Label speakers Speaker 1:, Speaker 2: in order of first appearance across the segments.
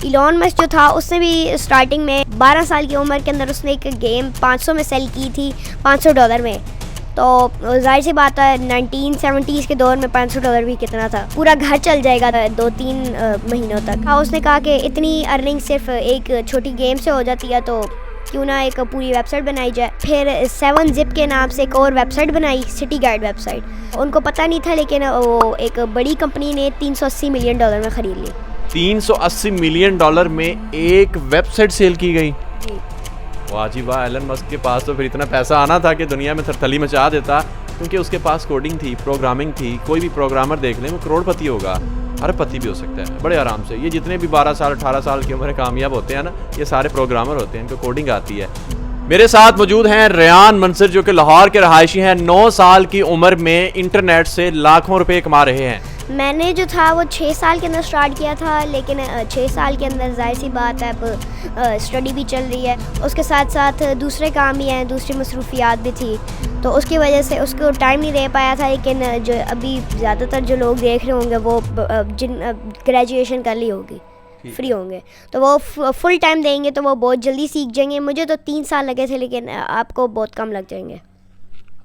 Speaker 1: Elon Musk जो था उसने भी स्टार्टिंग में 12 साल की उम्र के अंदर उसने एक गेम 500 में सेल की थी, $500 में। तो जाहिर सी बात है 1970s के दौर में $500 भी कितना था, पूरा घर चल जाएगा 2-3 महीनों तक। उसने कहा कि इतनी अर्निंग सिर्फ एक छोटी गेम से हो जाती है, तो क्यों ना एक पूरी वेबसाइट बनाई जाए। फिर 7zip के नाम से एक और वेबसाइट बनाई, सिटी गाइड वेबसाइट। उनको पता नहीं था, लेकिन वो एक बड़ी कंपनी ने $380 मिलियन में ख़रीद ली।
Speaker 2: $380 मिलियन में एक वेबसाइट सेल की गई। वाह जी वाह, एलन मस्क के पास तो फिर इतना पैसा आना था कि दुनिया में थरथली मचा देता, क्योंकि उसके पास कोडिंग थी, प्रोग्रामिंग थी। कोई भी प्रोग्रामर देख लें वो करोड़पति होगा, अरबपति भी हो सकता है बड़े आराम से। ये जितने भी 12 साल 18 साल की उम्र कामयाब होते हैं ना, ये सारे प्रोग्रामर होते हैं, इनको कोडिंग आती है। मेरे साथ मौजूद हैं रेयान मंसर, जो कि लाहौर के रहायशी हैं। 9 साल की उम्र में इंटरनेट से लाखों रुपए कमा रहे हैं।
Speaker 1: मैंने जो था वो 6 साल के अंदर स्टार्ट किया था, लेकिन 6 साल के अंदर जाहिर सी बात है अब स्टडी भी चल रही है, उसके साथ साथ दूसरे काम भी हैं, दूसरी मसरूफियात भी थी, तो उसकी वजह से उसको टाइम नहीं दे पाया था। लेकिन जो अभी ज़्यादातर जो लोग देख रहे होंगे वो जिन ग्रेजुएशन कर ली होगी, फ्री होंगे, तो वो फुल टाइम देंगे तो वो बहुत जल्दी सीख जाएंगे। मुझे तो 3 साल लगे थे, लेकिन आपको बहुत कम लग जाएंगे।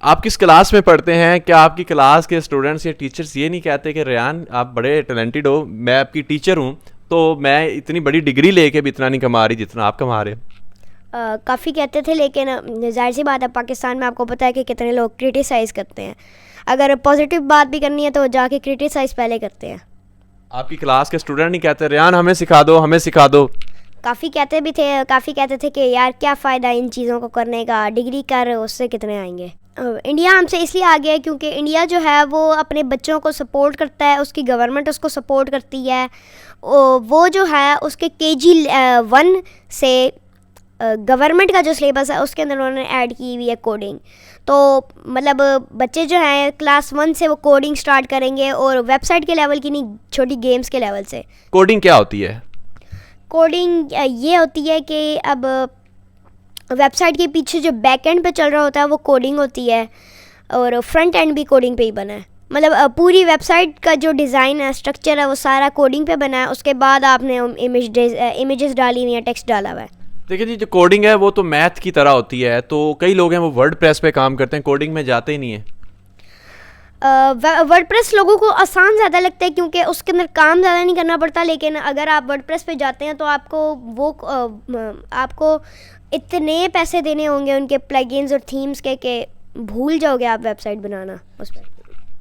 Speaker 2: आप किस क्लास में पढ़ते हैं? क्या आपकी क्लास के स्टूडेंट्स या टीचर्स ये नहीं कहते कि रेयान आप बड़े टैलेंटेड हो, मैं आपकी टीचर हूँ, तो मैं इतनी बड़ी डिग्री लेके भी इतना नहीं कमा रही जितना आप कमा रहे हो?
Speaker 1: काफ़ी कहते थे, लेकिन जाहिर सी बात है पाकिस्तान में आपको पता है कि कितने लोग क्रिटिसाइज़ करते हैं। अगर पॉजिटिव बात भी करनी है तो जाके क्रिटिसाइज़ पहले करते हैं।
Speaker 2: आपकी क्लास के स्टूडेंट नहीं कहते रेयान हमें सिखा दो, हमें सिखा दो?
Speaker 1: काफ़ी कहते भी थे, काफ़ी कहते थे कि यार क्या फ़ायदा इन चीज़ों को करने का, डिग्री कर उससे कितने आएंगे। इंडिया हमसे इसलिए आगे है क्योंकि इंडिया जो है वो अपने बच्चों को सपोर्ट करता है, उसकी गवर्नमेंट उसको सपोर्ट करती है। वो जो है उसके KG 1 से गवर्नमेंट का जो सिलेबस है उसके अंदर उन्होंने ऐड की हुई है कोडिंग। तो मतलब बच्चे जो हैं क्लास 1 से वो कोडिंग स्टार्ट करेंगे, और वेबसाइट के लेवल की नहीं, छोटी गेम्स के लेवल से।
Speaker 2: कोडिंग क्या होती है?
Speaker 1: कोडिंग ये होती है कि अब वेबसाइट के पीछे जो बैक एंड पे चल रहा होता है वो कोडिंग होती है, और फ्रंट एंड भी कोडिंग पे ही बना है। मतलब पूरी वेबसाइट का जो डिज़ाइन है, स्ट्रक्चर है, वो सारा कोडिंग पे बना है। उसके बाद आपने इमेजेस डाली हुई हैं, टेक्स्ट डाला हुआ है।
Speaker 2: देखिए जी, जो कोडिंग है वो तो मैथ की तरह होती है, तो कई लोग हैं वो वर्डप्रेस पे काम करते हैं, कोडिंग में जाते ही नहीं है।
Speaker 1: वर्डप्रेस लोगों को आसान ज़्यादा लगता है क्योंकि उसके अंदर काम ज़्यादा नहीं करना पड़ता, लेकिन अगर आप वर्डप्रेस पे जाते हैं तो आपको इतने पैसे देने होंगे उनके प्लगइन्स और थीम्स के कि भूल जाओगे आप वेबसाइट बनाना उस पर।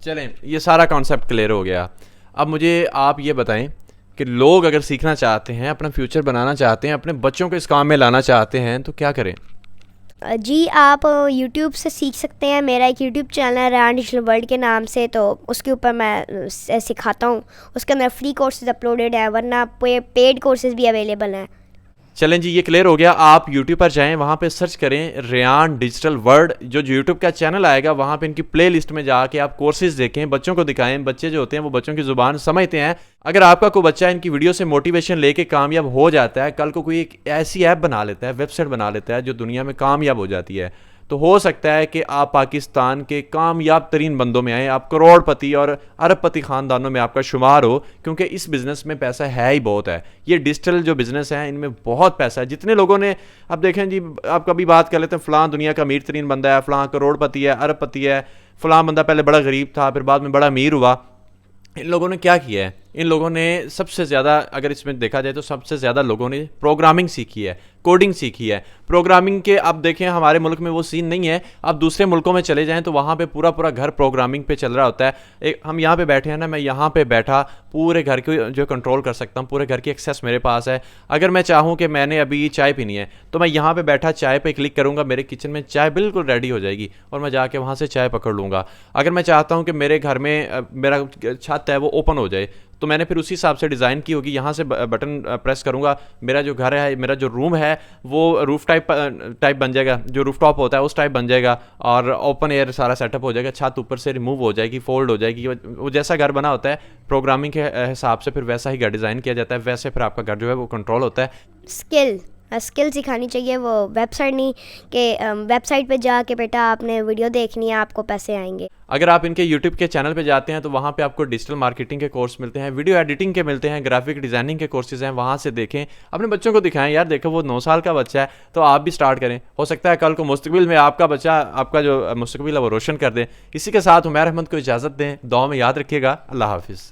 Speaker 2: चलें, ये सारा कॉन्सेप्ट क्लियर हो गया। अब मुझे आप ये बताएं कि लोग अगर सीखना चाहते हैं, अपना फ्यूचर बनाना चाहते हैं, अपने बच्चों को इस काम में लाना चाहते हैं, तो क्या करें?
Speaker 1: जी, आप YouTube से सीख सकते हैं। मेरा एक YouTube चैनल है रेयान डिजिटल वर्ल्ड के नाम से, तो उसके ऊपर मैं सिखाता हूँ। उसके अंदर फ्री कोर्सेज अपलोडेड है, वरना पेड कोर्सेज भी अवेलेबल हैं।
Speaker 2: चलें जी, ये क्लियर हो गया। आप YouTube पर जाएं, वहाँ पे सर्च करें रेयान डिजिटल वर्ल्ड। जो YouTube का चैनल आएगा वहाँ पे इनकी प्ले लिस्ट में जाके आप कोर्सेज देखें, बच्चों को दिखाएं। बच्चे जो होते हैं वो बच्चों की ज़ुबान समझते हैं। अगर आपका कोई बच्चा इनकी वीडियो से मोटिवेशन लेके कामयाब हो जाता है, कल को कोई एक ऐसी ऐप बना लेता है, वेबसाइट बना लेता है जो दुनिया में कामयाब हो जाती है, तो हो सकता है कि आप पाकिस्तान के कामयाब तरीन बंदों में आए, आप करोड़पति और अरबपति ख़ानदानों में आपका शुमार हो, क्योंकि इस बिज़नेस में पैसा है ही बहुत है। ये डिजिटल जो बिज़नेस है इनमें बहुत पैसा है। जितने लोगों ने, अब देखें जी, आप कभी बात कर लेते हैं फ़लाँ दुनिया का अमीर तरीन बंदा है, फ़लाँ करोड़पति है, अरबपति है, फ़लाँ बंदा पहले बड़ा गरीब था फिर बाद में बड़ा अमीर हुआ। इन लोगों ने क्या किया है? इन लोगों ने सबसे ज़्यादा, अगर इसमें देखा जाए तो सबसे ज़्यादा लोगों ने प्रोग्रामिंग सीखी है, कोडिंग सीखी है। प्रोग्रामिंग के अब देखें हमारे मुल्क में वो सीन नहीं है। अब दूसरे मुल्कों में चले जाएं तो वहाँ पे पूरा पूरा घर प्रोग्रामिंग पे चल रहा होता है। एक हम यहाँ पे बैठे हैं ना, मैं यहाँ पे बैठा पूरे घर को जो कंट्रोल कर सकता हूँ, पूरे घर की एक्सेस मेरे पास है। अगर मैं चाहूँ कि मैंने अभी चाय पीनी है तो मैं यहाँ पे बैठा चाय पे क्लिक करूँगा, मेरे किचन में चाय बिल्कुल रेडी हो जाएगी और मैं जाके वहाँ से चाय पकड़ लूँगा। अगर मैं चाहता हूँ कि मेरे घर में मेरा छत है वो ओपन हो जाए, तो मैंने फिर उसी हिसाब से डिज़ाइन की होगी। यहाँ से बटन प्रेस करूँगा, मेरा जो घर है, मेरा जो रूम है वो रूफ टाइप बन जाएगा, जो रूफ टॉप होता है उस टाइप बन जाएगा, और ओपन एयर सारा सेटअप हो जाएगा। छत ऊपर से रिमूव हो जाएगी, फोल्ड हो जाएगी। वो जैसा घर बना होता है प्रोग्रामिंग के हिसाब से फिर वैसा ही घर डिज़ाइन किया जाता है, वैसे फिर आपका घर जो है वो कंट्रोल होता है।
Speaker 1: स्किल स्किल सिखानी चाहिए, वो वेबसाइट नहीं कि वेबसाइट पे जाके बेटा आपने वीडियो देखनी है आपको पैसे आएंगे।
Speaker 2: अगर आप इनके यूट्यूब के चैनल पे जाते हैं तो वहाँ पे आपको डिजिटल मार्केटिंग के कोर्स मिलते हैं, वीडियो एडिटिंग के मिलते हैं, ग्राफिक डिज़ाइनिंग के कोर्सेज हैं, वहाँ से देखें, अपने बच्चों को दिखाएं। यार देखो वो 9 साल का बच्चा है तो आप भी स्टार्ट करें, हो सकता है कल को मुस्तकबिल में आपका बच्चा आपका जो मुस्तकबिल है वो रोशन कर दे। इसी के साथ उमैर अहमद को इजाज़त दें, दुआ में याद रखिएगा। अल्लाह हाफिज़।